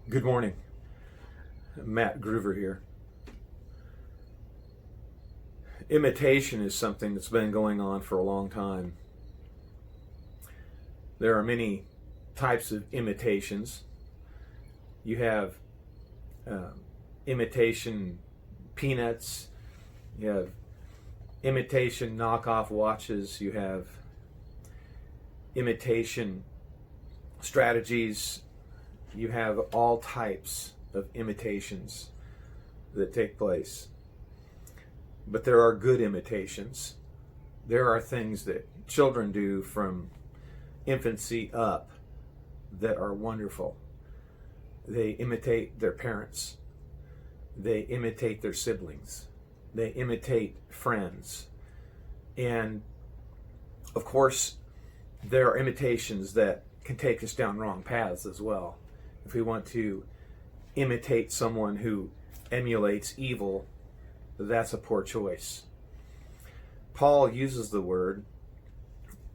Good morning. Matt Groover here. Imitation is something that's been going on for a long time. There are many types of imitations. You have imitation peanuts, you have imitation knockoff watches, you have imitation strategies. You have all types of imitations that take place. But there are good imitations. There are things that children do from infancy up that are wonderful. They imitate their parents. They imitate their siblings. They imitate friends. And of course, there are imitations that can take us down wrong paths as well. If we want to imitate someone who emulates evil, that's a poor choice. Paul uses the word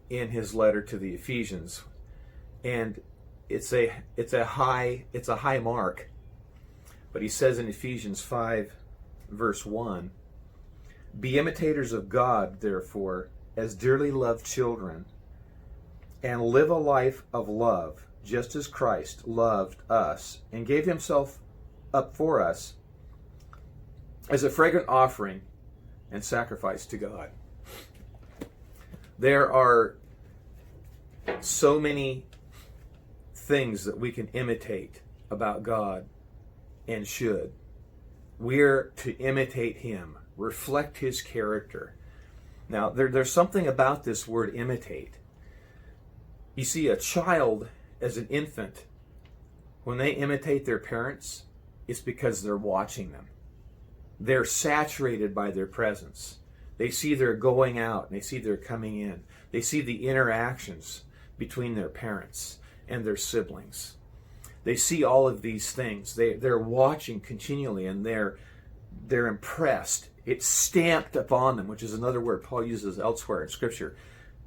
in his letter to the Ephesians, and it's a high mark. But he says in Ephesians 5, verse 1, "Be imitators of God, therefore, as dearly loved children, and live a life of love, just as Christ loved us and gave himself up for us as a fragrant offering and sacrifice to God." There are so many things that we can imitate about God and should. We're to imitate him, reflect his character. Now, there's something about this word imitate. You see, a child as an infant, when they imitate their parents, it's because they're watching them. They're saturated by their presence. They see their going out and they see their coming in. They see the interactions between their parents and their siblings. They see all of these things. They're watching continually, and they're impressed. It's stamped upon them, which is another word Paul uses elsewhere in Scripture.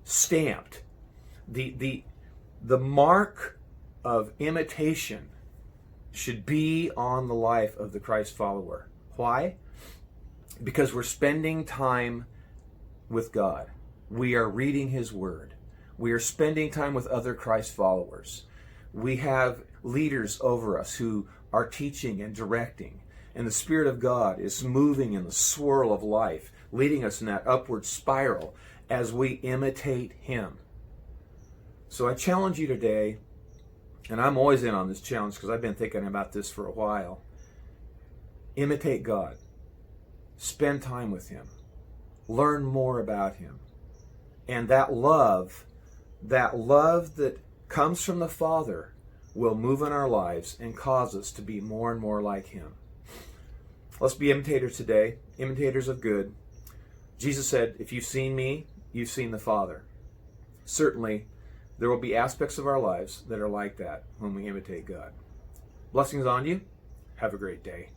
Stamped. The mark of imitation should be on the life of the Christ follower. Why? Because we're spending time with God. We are reading his word. We are spending time with other Christ followers. We have leaders over us who are teaching and directing. And the Spirit of God is moving in the swirl of life, leading us in that upward spiral as we imitate him. So I challenge you today, and I'm always in on this challenge because I've been thinking about this for a while. Imitate God. Spend time with him. Learn more about him. And that love that comes from the Father will move in our lives and cause us to be more and more like him. Let's be imitators today, imitators of good. Jesus said, "If you've seen me, you've seen the Father." Certainly, there will be aspects of our lives that are like that when we imitate God. Blessings on you. Have a great day.